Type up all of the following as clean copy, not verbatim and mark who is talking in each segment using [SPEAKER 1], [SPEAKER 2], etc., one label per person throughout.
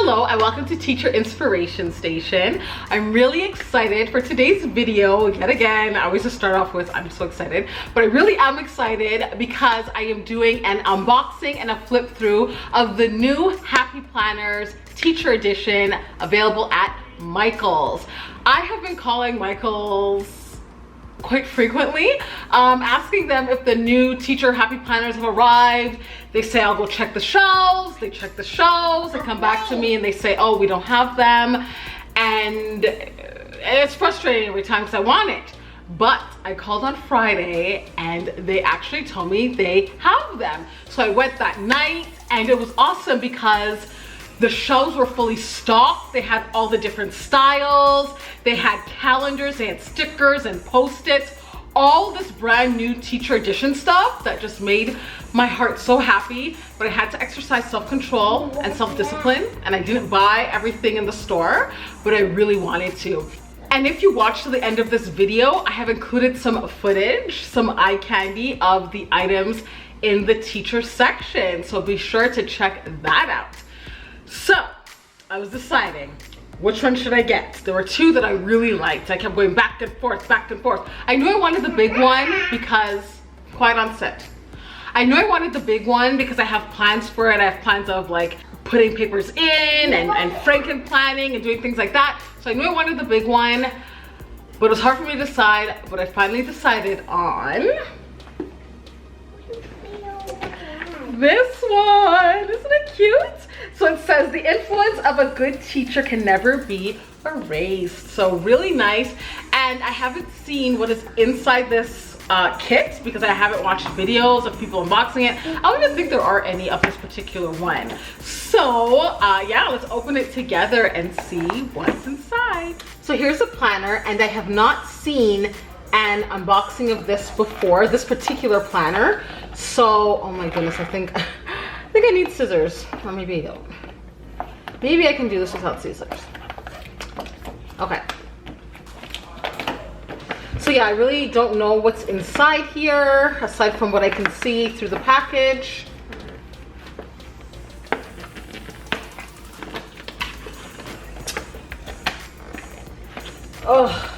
[SPEAKER 1] Hello and welcome to Teacher Inspiration Station. I'm really excited for today's video. Yet again, I always just start off with I'm so excited, but I really am excited because I am doing an unboxing and a flip through of the new Happy Planners Teacher Edition available at Michaels. I have been calling Michaels quite frequently, asking them if the new teacher Happy Planners have arrived. They say I'll go check the shelves. They check the shelves, they come back to me and they say, oh, we don't have them. And it's frustrating every time because I want it. But I called on Friday and they actually told me they have them. So I went that night and it was awesome because the shelves were fully stocked. They had all the different styles. They had calendars, they had stickers and post-its. All this brand new teacher edition stuff that just made my heart so happy. But I had to exercise self-control and self-discipline, and I didn't buy everything in the store, but I really wanted to. And if you watch to the end of this video, I have included some footage, some eye candy of the items in the teacher section. So be sure to check that out. So I was deciding which one should I get. There were two that I really liked. I kept going back and forth, back and forth. I knew I wanted the big one because, quiet on set. I knew I wanted the big one because I have plans for it. I have plans of like putting papers in and franken planning and doing things like that. So I knew I wanted the big one, but it was hard for me to decide, but I finally decided on this one. Isn't it cute? So it says the influence of a good teacher can never be erased. So really nice. And I haven't seen what is inside this kit because I haven't watched videos of people unboxing it. I don't even think there are any of this particular one. So yeah, let's open it together and see what's inside. So here's a planner, and I have not seen an unboxing of this before, this particular planner. So, oh my goodness, I think I need scissors, or maybe I don't. Maybe I can do this without scissors. Okay. So yeah, I really don't know what's inside here, aside from what I can see through the package. Oh.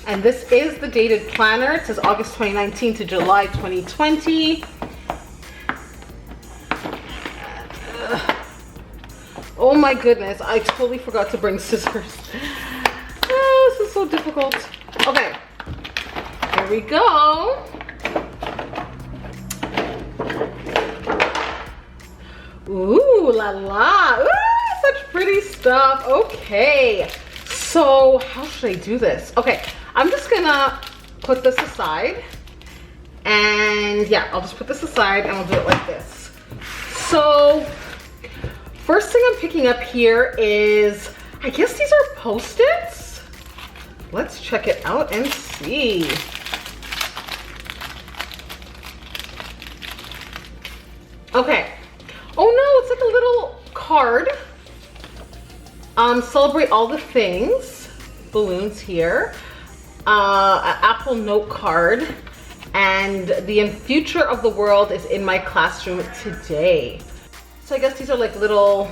[SPEAKER 1] And this is the dated planner. It says August 2019 to July 2020. Oh my goodness, I totally forgot to bring scissors. Oh, this is so difficult. Okay, here we go. Ooh la la, ooh, such pretty stuff. Okay, so how should I do this? Okay, I'm just gonna put this aside, and yeah, I'll just put this aside and I'll do it like this. So first thing I'm picking up here is, I guess these are Post-its. Let's check it out and see. Okay. Oh no, it's like a little card. Celebrate all the things. Balloons here. An Apple Note card. And the future of the world is in my classroom today. So I guess these are like little,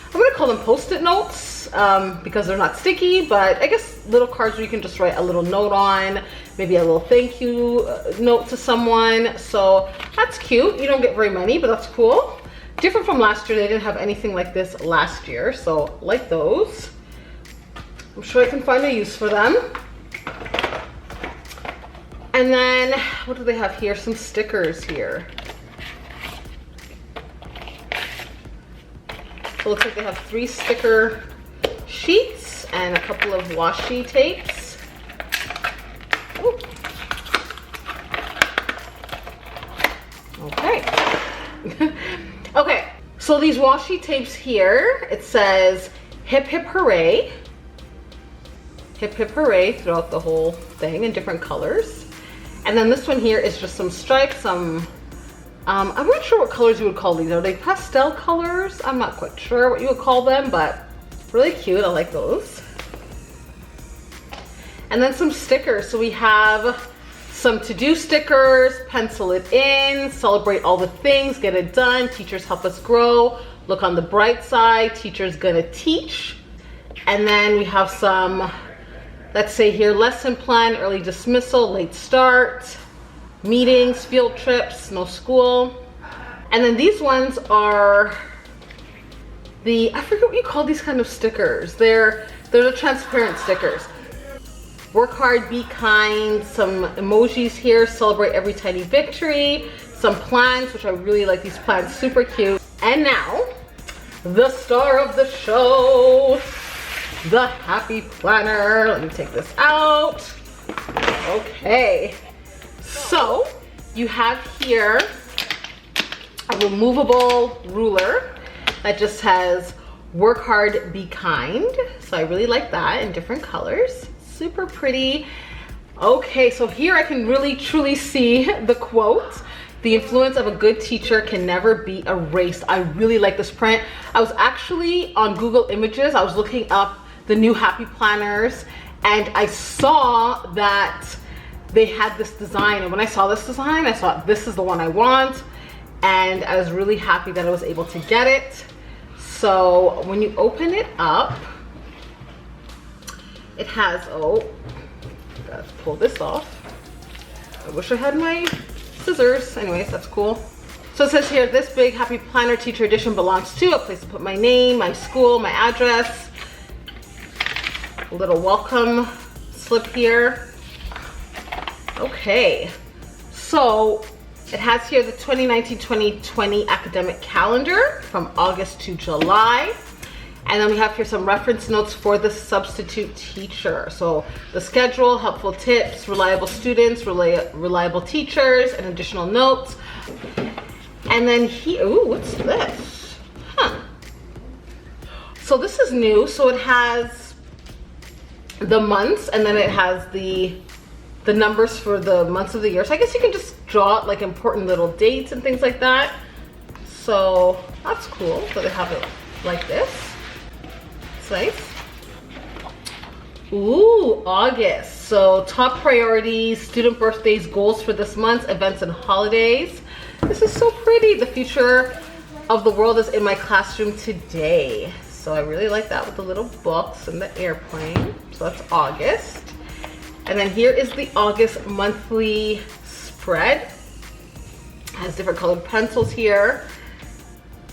[SPEAKER 1] I'm gonna call them Post-it notes because they're not sticky, but I guess little cards where you can just write a little note on, maybe a little thank you note to someone. So that's cute. You don't get very many, but that's cool. Different from last year. They didn't have anything like this last year, so like those. I'm sure I can find a use for them. And then what do they have here? Some stickers here. So it looks like they have 3 sticker sheets and a couple of washi tapes. Ooh. Okay. Okay, so these washi tapes here, it says hip hip hooray. Hip hip hooray throughout the whole thing in different colors. And then this one here is just some stripes, some I'm not sure what colors you would call these. Are they pastel colors? I'm not quite sure what you would call them, but really cute. I like those. And then some stickers. So we have some to-do stickers, pencil it in, celebrate all the things, get it done, teachers help us grow, look on the bright side, teachers gonna teach. And then we have some, let's say here, lesson plan, early dismissal, late start, meetings, field trips, no school. And then these ones are the, I forget what you call these kind of stickers. They're the transparent stickers. Work hard, be kind, some emojis here, celebrate every tiny victory, some plans, which I really like these plans, super cute. And now, the star of the show, the Happy Planner. Let me take this out. Okay, so you have here a removable ruler that just has work hard, be kind. So I really like that in different colors. Super pretty. Okay, so here I can really truly see the quote. The influence of a good teacher can never be erased. I really like this print. I was actually on Google Images. I was looking up the new Happy Planners and I saw that they had this design. And when I saw this design, I thought this is the one I want. And I was really happy that I was able to get it. So when you open it up, it has, oh, gotta pull this off. I wish I had my scissors. Anyways, that's cool. So it says here, this big Happy Planner Teacher Edition belongs to a place to put my name, my school, my address. A little welcome slip here. Okay, so it has here the 2019-2020 academic calendar from August to July. And then we have here some reference notes for the substitute teacher. So the schedule, helpful tips, reliable students, reliable teachers, and additional notes. And then here, ooh, what's this? Huh. So this is new. So it has the months and then it has the numbers for the months of the year. So I guess you can just draw like important little dates and things like that. So that's cool. So they have it like this. It's nice. Ooh, August. So top priorities, student birthdays, goals for this month, events and holidays. This is so pretty. The future of the world is in my classroom today. So I really like that with the little books and the airplane. So that's August. And then here is the August monthly spread. Has different colored pencils here.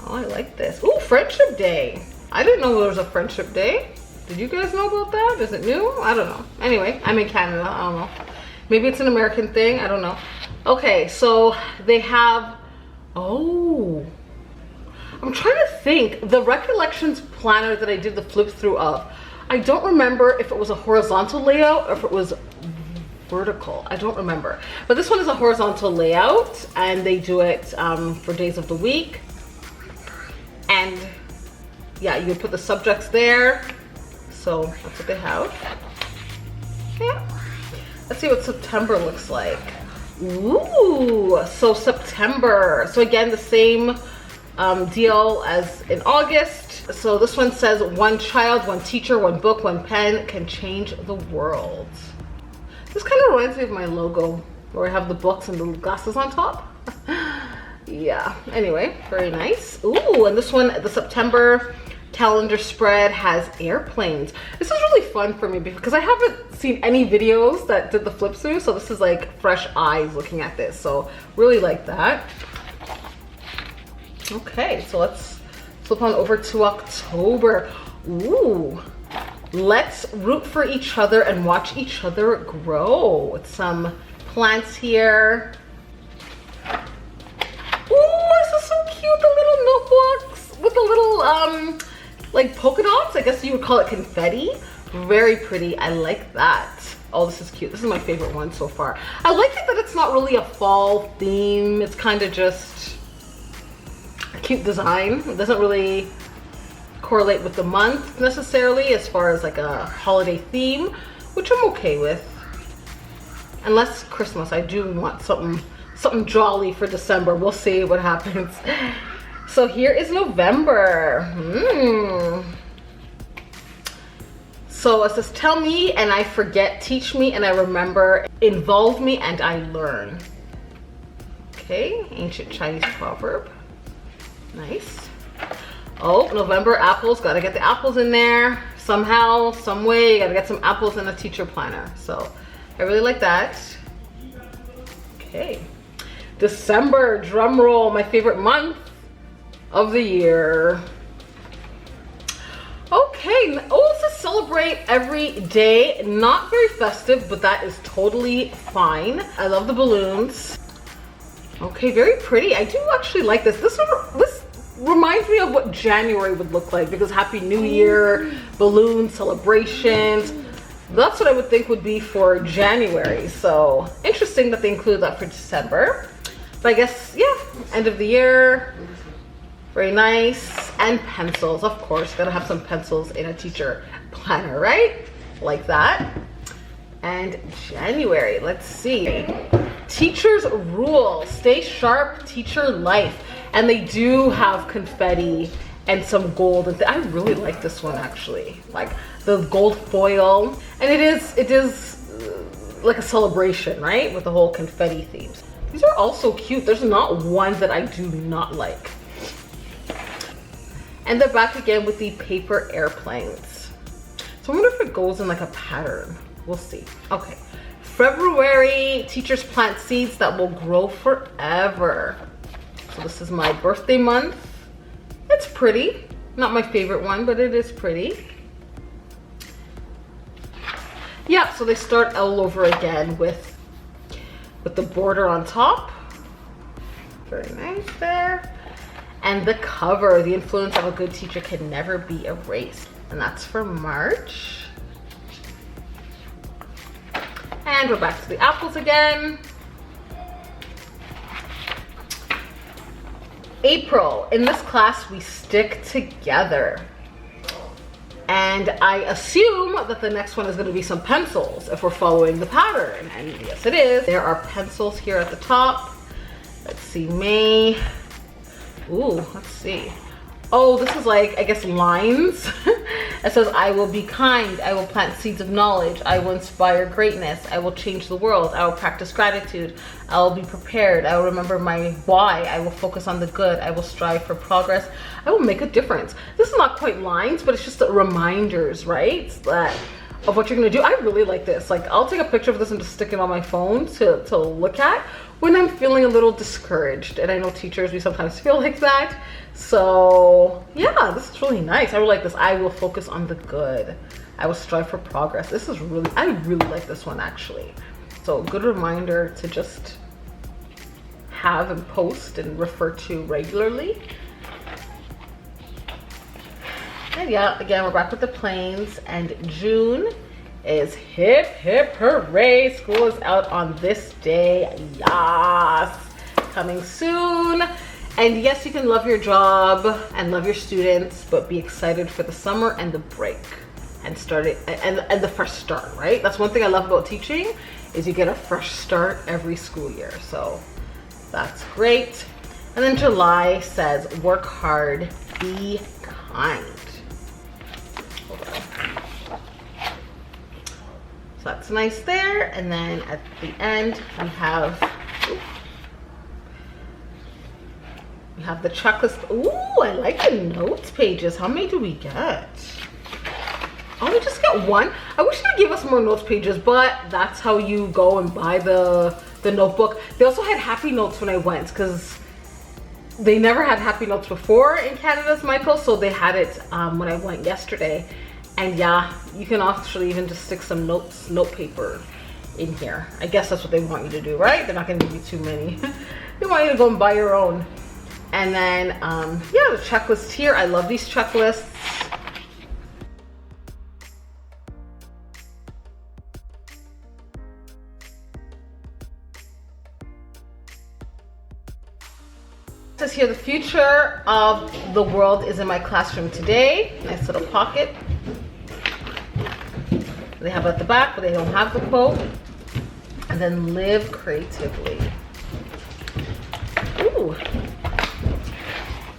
[SPEAKER 1] Oh, I like this. Ooh, Friendship Day. I didn't know there was a Friendship Day. Did you guys know about that? Is it new? I don't know. Anyway, I'm in Canada. I don't know. Maybe it's an American thing. I don't know. Okay, so they have, oh, I'm trying to think. The Recollections planner that I did the flip through of, I don't remember if it was a horizontal layout or if it was vertical. I don't remember. But this one is a horizontal layout and they do it for days of the week. And yeah, you would put the subjects there. So that's what they have. Yeah. Let's see what September looks like. Ooh, so September. So again, the same deal as in August. So this one says one child, one teacher, one book, one pen can change the world. This kind of reminds me of my logo where I have the books and the glasses on top. Yeah, anyway, very nice. Ooh, and this one, the September calendar spread has airplanes. This is really fun for me because I haven't seen any videos that did the flip through, so this is like fresh eyes looking at this, so really like that. Okay, so let's flip on over to October. Ooh, let's root for each other and watch each other grow with some plants here. Ooh, this is so cute, the little notebooks with the little like polka dots. I guess you would call it confetti. Very pretty. I like that. Oh, this is cute. This is my favorite one so far. I like it that it's not really a fall theme. It's kind of just a cute design. It doesn't really correlate with the month necessarily as far as like a holiday theme, which I'm okay with. Unless Christmas, I do want something jolly for December. We'll see what happens. So here is November. So it says, tell me and I forget, teach me and I remember, involve me and I learn. Okay, ancient Chinese proverb. Nice. Oh, November apples, gotta get the apples in there. Somehow, some way, you gotta get some apples in a teacher planner. So I really like that. Okay. December, drum roll, my favorite month of the year. Okay, oh, it's a celebrate every day. Not very festive, but that is totally fine. I love the balloons. Okay, very pretty. I do actually like this. This reminds me of what January would look like, because Happy New Year, balloons, celebrations. That's what I would think would be for January. So interesting that they include that for December. But I guess, yeah, end of the year. Very nice. And pencils, of course. Gotta have some pencils in a teacher planner, right? Like that. And January, let's see. Teacher's rule, stay sharp, teacher life. And they do have confetti and some gold. And I really like this one actually. Like the gold foil. And it is like a celebration, right? With the whole confetti themes. These are also cute. There's not one that I do not like. And they're back again with the paper airplanes. So I wonder if it goes in like a pattern. We'll see. Okay. February, teachers plant seeds that will grow forever. So this is my birthday month. It's pretty. Not my favorite one, but it is pretty. Yeah, so they start all over again with the border on top. Very nice there. And the cover, the influence of a good teacher can never be erased. And that's for March. And we're back to the apples again. April, in this class we stick together. And I assume that the next one is going to be some pencils if we're following the pattern. And yes it is. There are pencils here at the top. Let's see, May. Ooh, let's see. Oh, this is like, I guess, lines. It says, I will be kind. I will plant seeds of knowledge. I will inspire greatness. I will change the world. I will practice gratitude. I will be prepared. I will remember my why. I will focus on the good. I will strive for progress. I will make a difference. This is not quite lines, but it's just reminders, right? That of what you're gonna do. I really like this. Like, I'll take a picture of this and just stick it on my phone to look at when I'm feeling a little discouraged. And I know teachers, we sometimes feel like that. So yeah, this is really nice. I really like this. I will focus on the good. I will strive for progress. This is really, I really like this one actually. So a good reminder to just have and post and refer to regularly. And yeah, again, we're back with the planes, and June is hip, hip, hooray. School is out on this day. Yes, coming soon. And yes, you can love your job and love your students, but be excited for the summer and the break and start it and the fresh start, right? That's one thing I love about teaching is you get a fresh start every school year. So that's great. And then July says, work hard, be kind. Hold on. So that's nice there. And then at the end, we have the checklist. Ooh, I like the notes pages. How many do we get? Oh, we just got one. I wish they'd give us more notes pages, but that's how you go and buy the notebook. They also had Happy Notes when I went, because they never had Happy Notes before in Canada's Michael, so they had it when I went yesterday. And yeah, you can actually even just stick some note paper in here. I guess that's what they want you to do, right? They're not gonna give you too many. They want you to go and buy your own. And then, yeah, the checklist here. I love these checklists. It says here, the future of the world is in my classroom today. Nice little pocket. They have it at the back, but they don't have the quote. And then live creatively. Ooh.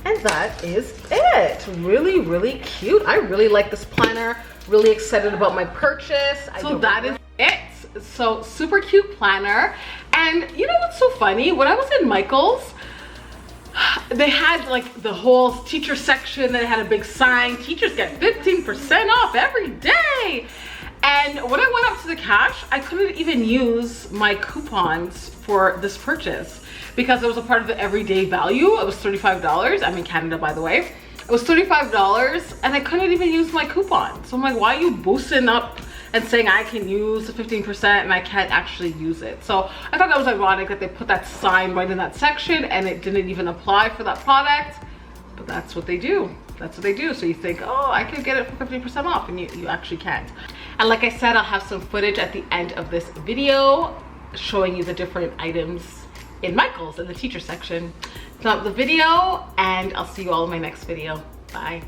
[SPEAKER 1] And that is it. Really, really cute. I really like this planner. Really excited about my purchase. So that is it. So super cute planner. And you know what's so funny? When I was in Michael's, they had like the whole teacher section. They had a big sign, teachers get 15% off every day. And when I went up to the cash, I couldn't even use my coupons for this purchase because it was a part of the everyday value. It was $35. I'm in Canada, by the way. It was $35 and I couldn't even use my coupon. So I'm like, why are you boosting up and saying I can use the 15% and I can't actually use it? So I thought that was ironic that they put that sign right in that section and it didn't even apply for that product, but that's what they do. That's what they do. So you think, oh, I could get it for 15% off, and you actually can't. And like I said, I'll have some footage at the end of this video showing you the different items in Michael's in the teacher section. So the video, and I'll see you all in my next video. Bye.